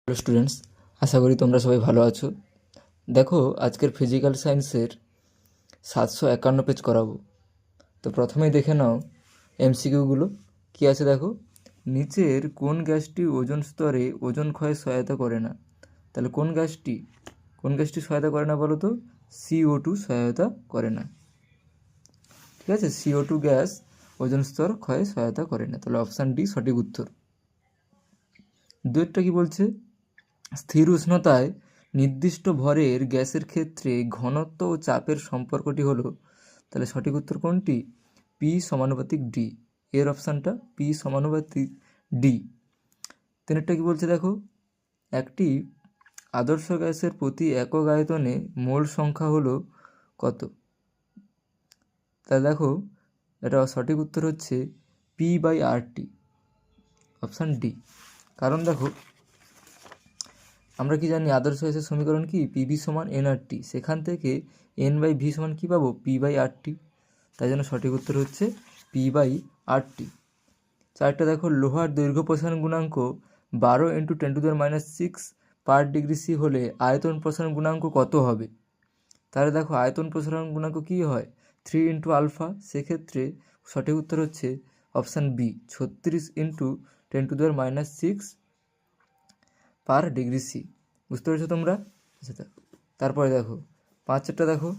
Hello students, আশা করি তোমরা সবাই ভালো আছো। দেখো, আজকের ফিজিক্যাল সায়েন্সের 751 পেজ করাবো। তো প্রথমেই দেখে নাও এমসিকিউগুলো কী আছে। দেখো, নিচের কোন গ্যাসটি ওজোন স্তরে ওজোন ক্ষয়ে সহায়তা করে না? তাহলে কোন গ্যাসটি সহায়তা করে না বলো তো? CO2 সহায়তা করে না। ঠিক আছে, CO2 গ্যাস ওজোন স্তর ক্ষয়ে সহায়তা করে না। তাহলে অপশান ডি সঠিক উত্তর। দুয়েরটা কি বলছে? স্থির উষ্ণতায় নির্দিষ্ট ভরের গ্যাসের ক্ষেত্রে ঘনত্ব ও চাপের সম্পর্কটি হলো, তাহলে সঠিক উত্তর কোনটি? পি সমানুপাতিক ডি। এর অপশানটা পি সমানুপাতিক ডি। তিনেরটা কি বলছে? দেখো, একটি আদর্শ গ্যাসের প্রতি একক আয়তনে মোল সংখ্যা হলো কত? তাহলে দেখো, এটা সঠিক উত্তর হচ্ছে P/RT, অপশান ডি। কারণ দেখো, আমরা কি জানি আদর্শ গ্যাসের সমীকরণ কি? পিভি সমান এনআরটি। সেখান থেকে N/V সমান কী পাবো? P/RT। তাই জন্য সঠিক উত্তর হচ্ছে P/RT। চারটা দেখো, লোহার দৈর্ঘ্য প্রসারণ গুণাঙ্ক 12 × 10⁻⁶ পার ডিগ্রি সি হলে আয়তন প্রসারণ গুণাঙ্ক কত হবে? তাহলে দেখো, আয়তন প্রসারণ গুণাঙ্ক কী হয়? 3 × আলফা। সেক্ষেত্রে সঠিক উত্তর হচ্ছে option B, 36 × 10⁻⁶ per degree C. বুঝতে পেরেছো তোমরা? আচ্ছা, তারপরে দেখো পাঁচটা দেখো,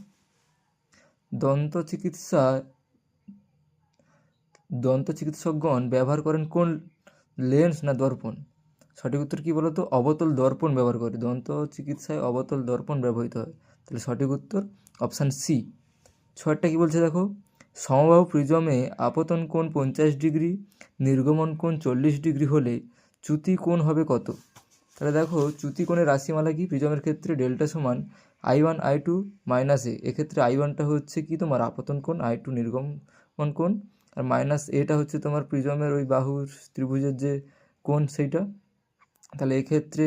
দন্ত চিকিৎসকগণ ব্যবহার করেন কোন লেন্স না দর্পণ? সঠিক উত্তর কী বলো তো? অবতল দর্পণ ব্যবহার করে। দন্ত চিকিৎসায় অবতল দর্পণ ব্যবহৃত হয়। তাহলে সঠিক উত্তর অপশান সি। ছয়টা কী বলছে? দেখো, সমবাহু প্রিজমে আপতন কোণ 50 ডিগ্রি, নির্গমন কোণ 40 ডিগ্রি হলে চ্যুতি কোণ হবে কত? তাহলে দেখো, চ্যুতি কোণের রাশিমালা কি? প্রিজমের ক্ষেত্রে ডেল্টা সমান I1 I2 - A। এক্ষেত্রে I1টা হচ্ছে কি তোমার আপতন কোণ, I2 নির্গমন কোণ, আর -Aটা হচ্ছে তোমার প্রিজমের ওই বাহুর ত্রিভুজের যে কোণ সেইটা। তাহলে এক্ষেত্রে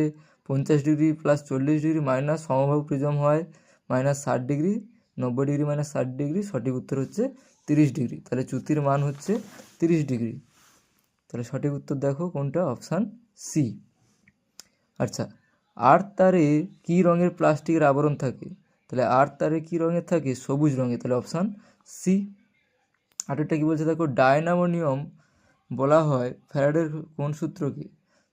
50 ডিগ্রি প্লাস 40 ডিগ্রি মাইনাস সমবাহু প্রিজম হয় -60 ডিগ্রি, 90 ডিগ্রি -60 ডিগ্রি, সঠিক উত্তর হচ্ছে 30 ডিগ্রি। তাহলে চ্যুতির মান হচ্ছে 30 ডিগ্রি। তাহলে সঠিক উত্তর দেখো কোনটা? Option C. আচ্ছা, আর্থ তারে কী রঙের প্লাস্টিকের আবরণ থাকে? তাহলে আর্থ তারে কী রঙের থাকে? সবুজ রঙের। তাহলে অপশান সি। আরেকটা কী বলছে? দেখো, ডায়নামো নিয়ম বলা হয় ফ্যারাডের কোন সূত্রকে?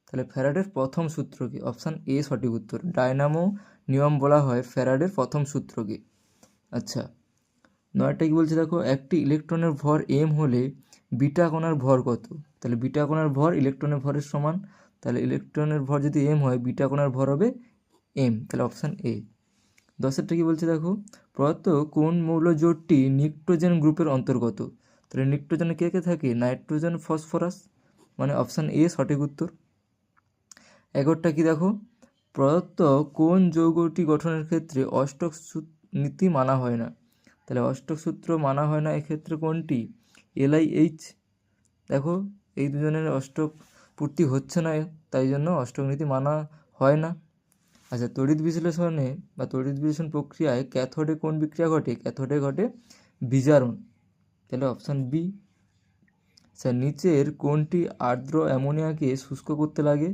তাহলে ফ্যারাডের প্রথম সূত্রকে। অপশান এ সঠিক উত্তর। ডায়নামো নিয়ম বলা হয় ফ্যারাডের প্রথম সূত্রকে। আচ্ছা, নয়টা কী বলছে? দেখো, একটি ইলেকট্রনের ভর এম হলে বিটা কণার ভর কত? তাহলে বিটা কণার ভর ইলেকট্রনের ভরের সমান। তাহলে ইলেকট্রনের ভর যদি এম হয়, বিটা কণার ভর হবে এম। তাহলে অপশান এ। দশেরটা কী বলছে? দেখো, প্রদত্ত কোন মৌলজোটটি নিক্টোজেন গ্রুপের অন্তর্গত? তাহলে নিক্টোজেনে কে কে থাকে? নাইট্রোজেন, ফসফরাস, মানে অপশান এ সঠিক উত্তর। 11টা কি? দেখো, প্রদত্ত কোন যৌগটি গঠনের ক্ষেত্রে অষ্টক নীতি মানা হয় না? তাহলে অষ্টক সূত্র মানা হয় না এক্ষেত্রে কোনটি? LiH। দেখো, এই দুজনের অষ্টক পূর্তি হচ্ছে না, তাই জন্য অষ্টক নীতি মানা হয় না। আচ্ছা, তড়িৎ বিশ্লেষণে বা তড়িৎ বিশ্লেষণ প্রক্রিয়ায় ক্যাথোডে কোন বিক্রিয়া ঘটে? ক্যাথোডে ঘটে বিজারণ। তাহলে অপশান বি। আচ্ছা, নিচের কোনটি আর্দ্র অ্যামোনিয়াকে শুষ্ক করতে লাগে?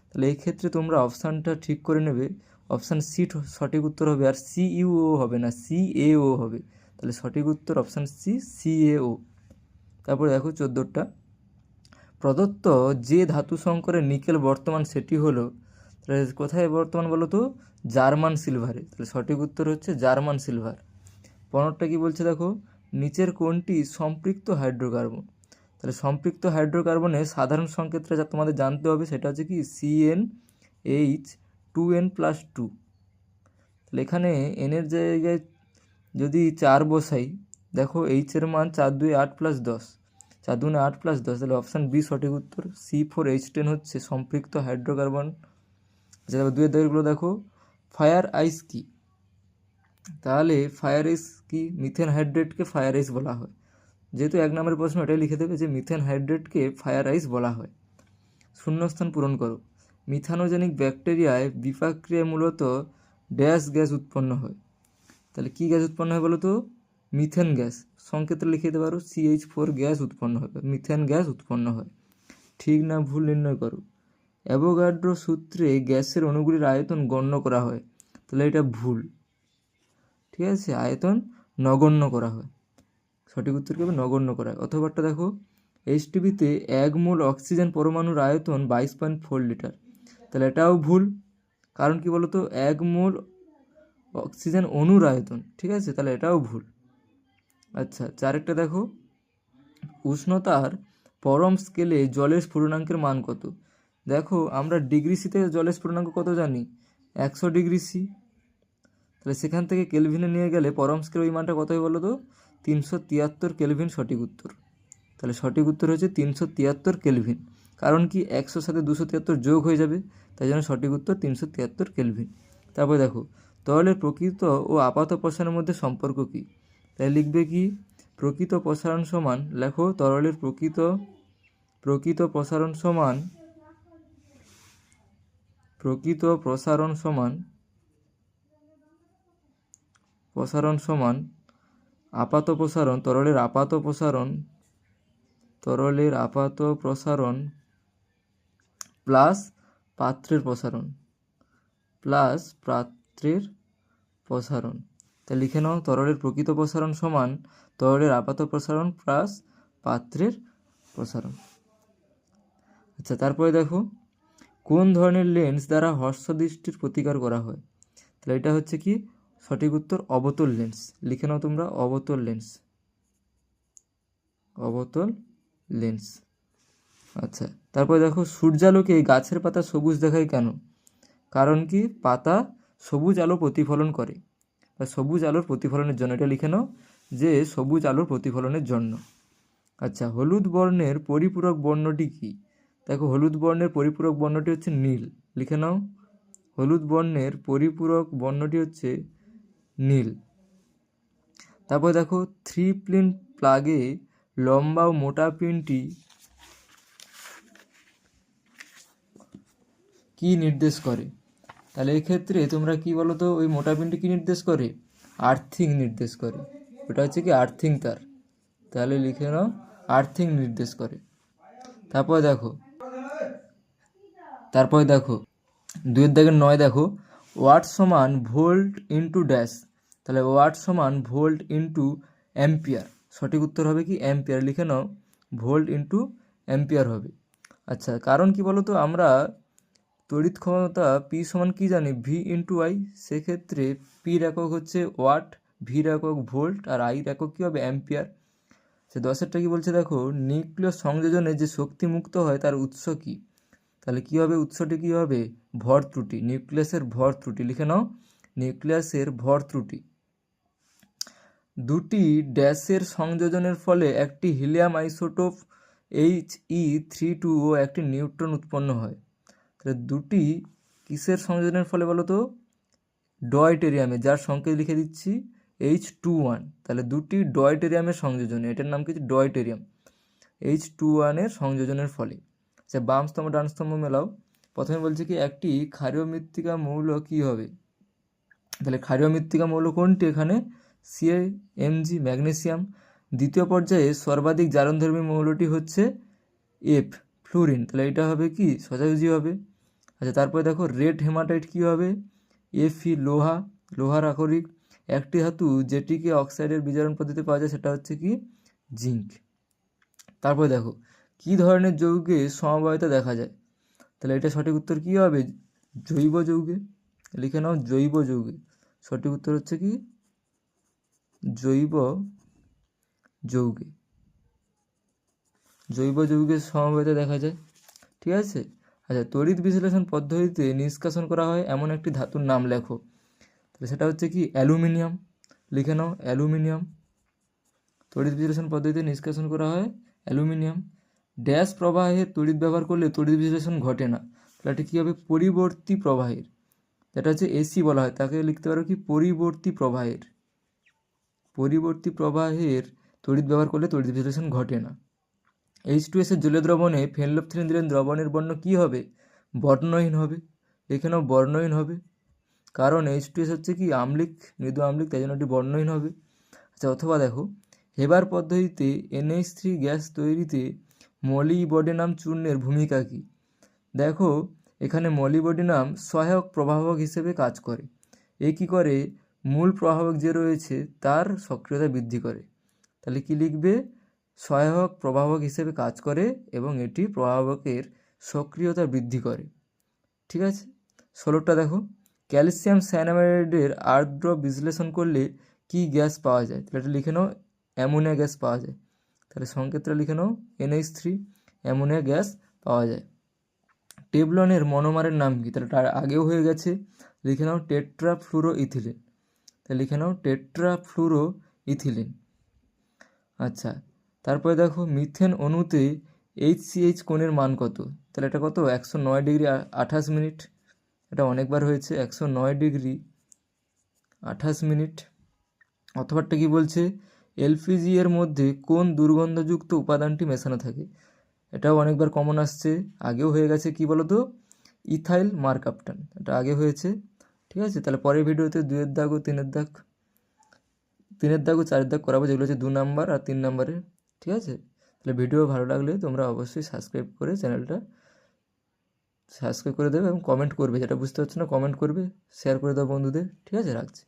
তাহলে এই ক্ষেত্রে তোমরা অপশানটা ঠিক করে নেবে। অপশান সি সঠিক উত্তর হবে, আর CuO হবে না, CaO হবে। তাহলে সঠিক উত্তর অপশান সি, CaO। তারপরে দেখো 14টা, প্রদত্ত যে ধাতু সংকরে নিকেল বর্তমান সেটি হলো, তাহলে কোথায় বর্তমান বলো তো? জার্মান সিলভারে। তাহলে সঠিক উত্তর হচ্ছে জার্মান সিলভার। 15টা কি বলছে? দেখো, নিচের কোনটি সম্পৃক্ত হাইড্রোকার্বন? তাহলে সম্পৃক্ত হাইড্রোকার্বনের সাধারণ সংকেতটা যা তোমাদের জানতে হবে সেটা হচ্ছে কি? CnH2n+2। তাহলে এখানে এনের জায়গায় যদি 4 বসাই, দেখো এইচের মান 4 2 8 + 10, 4 2 8 + 10, তাহলে অপশান বি সঠিক উত্তর। C4H10 হচ্ছে সম্পৃক্ত হাইড্রোকার্বন। আচ্ছা, তারপর 2 দৈর্ঘ্য দেখো, ফায়ার আইস কি? তাহলে ফায়ার আইস কি? মিথেন হাইড্রেটকে ফায়ার আইস বলা হয়। যেহেতু 1 নম্বরের প্রশ্ন, এটাই লিখে দেবে যে মিথেন হাইড্রেটকে ফায়ার আইস বলা হয়। শূন্যস্থান পূরণ করো। মিথানোজেনিক ব্যাকটেরিয়ায় বিপাক্রিয়ায় মূলত ড্যাশ গ্যাস উৎপন্ন হয়। তাহলে কী গ্যাস উৎপন্ন হয় বলো তো? Methane gas. সংকেতে লিখে দিতে পারো CH4 গ্যাস উৎপন্ন হবে, মিথেন গ্যাস উৎপন্ন হয়। ঠিক না ভুল নির্ণয় করো। অ্যাভোগাড্রো সূত্রে গ্যাসের অণুগুলির আয়তন গণ্য করা হয়, তাহলে এটা ভুল। ঠিক আছে, আয়তন নগণ্য করা হয়, সঠিক উত্তর কী হবে? নগণ্য করা হয়। অথবাটা দেখো, এইচটিভিতে 1 মোল অক্সিজেন পরমাণুর আয়তন 22.4 লিটার, তাহলে এটাও ভুল। কারণ কি বলতো, 1 মোল অক্সিজেন অণুর আয়তন, ঠিক আছে, তাহলে এটাও ভুল। আচ্ছা, চারেরটা দেখো, উষ্ণতার পরম স্কেলে জলের স্ফুটনাঙ্কের মান কত? দেখো, আমরা ডিগ্রি সিতে জলের স্ফুটনাঙ্ক কত জানি? 100 ডিগ্রি সি। তাহলে সেখান থেকে কেলভিনে নিয়ে গেলে পরম স্কেলে ওই মানটা কত হয় বলো তো? 373 কেলভিন সঠিক উত্তর। তাহলে সঠিক উত্তর হচ্ছে 373 কেলভিন। কারণ কি, 100 সাথে 273 যোগ হয়ে যাবে, তাই জন্য সঠিক উত্তর 373 কেলভিন। তারপরে দেখো, তরলের প্রকৃত ও আপাত প্রসারণের মধ্যে সম্পর্ক কী? তাই লিখবে কি, প্রকৃত প্রসারণ সমান, লেখো তরলের প্রকৃত প্রসারণ সমান আপাত প্রসারণ, তরলের আপাত প্রসারণ প্লাস পাত্রের প্রসারণ। তা লিখে নাও, তরলের প্রকৃত প্রসারণ সমান তরলের আপাত প্রসারণ প্লাস পাত্রের প্রসারণ। আচ্ছা, তারপরে দেখো, কোন ধরনের লেন্স দ্বারা হ্রস্বদৃষ্টির প্রতিকার করা হয়? তাহলে এটা হচ্ছে কি, সঠিক উত্তর অবতল লেন্স। লিখে নাও তোমরা, অবতল লেন্স। আচ্ছা, তারপরে দেখো, সূর্যালোকে গাছের পাতা সবুজ দেখায় কেন? কারণ কি, পাতা সবুজ আলো প্রতিফলন করে, বা সবুজ আলোর প্রতিফলনের জন্য। এটা লিখে নাও যে সবুজ আলোর প্রতিফলনের জন্য। আচ্ছা, হলুদ বর্ণের পরিপূরক বর্ণটি কি? দেখো, হলুদ বর্ণের পরিপূরক বর্ণটি হচ্ছে নীল। লিখে নাও, হলুদ বর্ণের পরিপূরক বর্ণটি হচ্ছে নীল। তারপর দেখো, 3 পিন প্লাগে লম্বা ও মোটা পিনটি কি নির্দেশ করে? তাহলে এক্ষেত্রে তোমরা কি বলো তো, ওই মোটা পিনটি কি নির্দেশ করে? আর্থিং নির্দেশ করে। ওটা হচ্ছে কি, আর্থিং তার। তাহলে লিখে নাও, আর্থিং নির্দেশ করে। তারপরে দেখো 2 দাগের 9 দেখো, ওয়াট সমান ভোল্ট ইন্টু ড্যাশ। তাহলে ওয়াট সমান ভোল্ট ইন্টু অ্যাম্পিয়ার। সঠিক উত্তর হবে কি, অ্যাম্পিয়ার। লিখে নাও, ভোল্ট ইন্টু অ্যাম্পিয়ার হবে। আচ্ছা, কারণ কি বলো তো, আমরা তড়িৎ ক্ষমতা পি সমান কি জানি? V into I. সেক্ষেত্রে পির একক হচ্ছে ওয়াট, ভির একক ভোল্ট, আর আইর একক কী হবে? অ্যাম্পিয়ার। সে 10এরটা কি বলছে দেখো, নিউক্লিয় সংযোজনে যে শক্তি মুক্ত হয় তার উৎস কি? তাহলে কী হবে? উৎসটি কী হবে? ভর ত্রুটি, নিউক্লিয়াসের ভর ত্রুটি। লিখে নাও, নিউক্লিয়াসের ভর ত্রুটি। 2টি ড্যাশের সংযোজনের ফলে একটি হিলিয়াম আইসোটোপ He32 ও একটি নিউট্রন উৎপন্ন হয়। তাহলে 2টি কিসের সংযোজনের ফলে বলো তো? ডয়টেরিয়ামে, যার সংকেত লিখে দিচ্ছি H21। তাহলে 2টি ডয়টেরিয়ামের সংযোজনে, এটার নাম কি? ডয়টেরিয়াম। H21 এর সংযোজনের ফলে। আচ্ছা, বাম স্তম্ভ ডান স্তম্ভ মেলাও। প্রথমে বলছে কি, একটি ক্ষারীয় মৃত্তিকা মৌল কি হবে? তাহলে ক্ষারীয় মৃত্তিকা মৌল কোনটি এখানে? CaMg, magnesium. দ্বিতীয় পর্যায়ে সর্বাধিক জারণধর্মী মৌলটি হচ্ছে F, ফ্লুরিন। তাহলে এটা হবে কি? সোজাসুজি হবে। আচ্ছা, তারপরে দেখো, রেড হেমাটাইট কি হবে? Fe, লোহার আকরিক। একটি ধাতু যেটিকে অক্সাইডের বিজারণ পদ্ধতিতে পাওয়া যায় সেটা হচ্ছে কি? জিঙ্ক। তারপরে দেখো, কি ধরনের যৌগে সমবায়িতা দেখা যায়? তাহলে এটা সঠিক উত্তর কী হবে? জৈব যৌগে। লিখে নাও, জৈব যৌগে। সঠিক উত্তর হচ্ছে কি? জৈব যৌগের সমবায়িতা দেখা যায়। ঠিক আছে। আচ্ছা, তড়িৎ বিশ্লেষণ পদ্ধতিতে নিষ্কাশন করা হয় এমন একটি ধাতুর নাম লেখো। তাহলে সেটা হচ্ছে কি? অ্যালুমিনিয়াম। লিখে নাও, অ্যালুমিনিয়াম। তড়িৎ বিশ্লেষণ পদ্ধতিতে নিষ্কাশন করা হয় অ্যালুমিনিয়াম। ড্যাশ প্রবাহে তড়িৎ ব্যবহার করলে তড়িৎ বিশ্লেষণ ঘটে না। তাহলে এটা কী হবে? পরিবর্তী প্রবাহের। যেটা হচ্ছে এসি বলা হয়, তাকে লিখতে পারো কি? পরিবর্তী প্রবাহের তড়িৎ ব্যবহার করলে তড়িৎ বিশ্লেষণ ঘটে না। H2S এর জলীয় দ্রবণে ফেনোলিফথেলিন দিলে দ্রবণের বর্ণ কী হবে? বর্ণহীন হবে। লিখে নাও, বর্ণহীন হবে। কারণ H2S হচ্ছে কি? আম্লিক, মৃদু আম্লিক, তাই জন্য এটি বর্ণহীন হবে। আচ্ছা, অথবা দেখো, হেবার পদ্ধতিতে NH3 গ্যাস তৈরিতে মলিবডেনাম চূর্ণের ভূমিকা কী? দেখো, এখানে মলিবডিনাম সহায়ক প্রভাবক হিসেবে কাজ করে। এ কী করে, মূল প্রভাবক যে রয়েছে তার সক্রিয়তা বৃদ্ধি করে। তাহলে কি লিখবে, সহায়ক প্রভাবক হিসেবে কাজ করে এবং এটি প্রভাবকের সক্রিয়তা বৃদ্ধি করে। ঠিক আছে, 16টা দেখো, ক্যালসিয়াম সায়ানামাইডের আর্দ্র বিশ্লেষণ করলে কি গ্যাস পাওয়া যায়? তাহলে এটা লিখে নাও, অ্যামোনিয়া গ্যাস পাওয়া যায়। তাহলে সংকেতটা লিখে নাও NH3, অ্যামোনিয়া গ্যাস পাওয়া যায়। টেবলনের মনোমারের নাম কি? তাহলে তার আগেও হয়ে গেছে, লিখে নাও টেট্রাফ্লুরো ইথিলিন। তাহলে লিখে নাও টেট্রাফ্লুরো ইথিলিন। আচ্ছা, তারপরে দেখো মিথেন অণুতে HCH কোণের মান কত? তাহলে এটা কত, 109 ডিগ্রি 28 মিনিট। এটা অনেকবার হয়েছে, 109 ডিগ্রি 28 মিনিট। অথবাটা কি বলছে, LPG এর মধ্যে কোন দুর্গন্ধযুক্ত উপাদানটি মেশানো থাকে? এটাও অনেকবার কমন আসছে, আগেও হয়ে গেছে, কি বলো তো, ইথাইল মারকাপটান। এটা আগে হয়েছে। ঠিক আছে, তাহলে পরের ভিডিওতে 2-এর দাগ ও 3-এর দাগ, 3-এর দাগ ও 4-এর দাগ করাবো, যেগুলো হচ্ছে 2 নাম্বার আর 3 নাম্বারের। ঠিক আছে, তাহলে ভিডিও ভালো লাগলে তোমরা অবশ্যই সাবস্ক্রাইব করে চ্যানেলটা সাবস্ক্রাইব করে দেবে এবং কমেন্ট করবে, যেটা বুঝতে পারছো না কমেন্ট করবে, শেয়ার করে দাও বন্ধুদের। ঠিক আছে, রাখছি।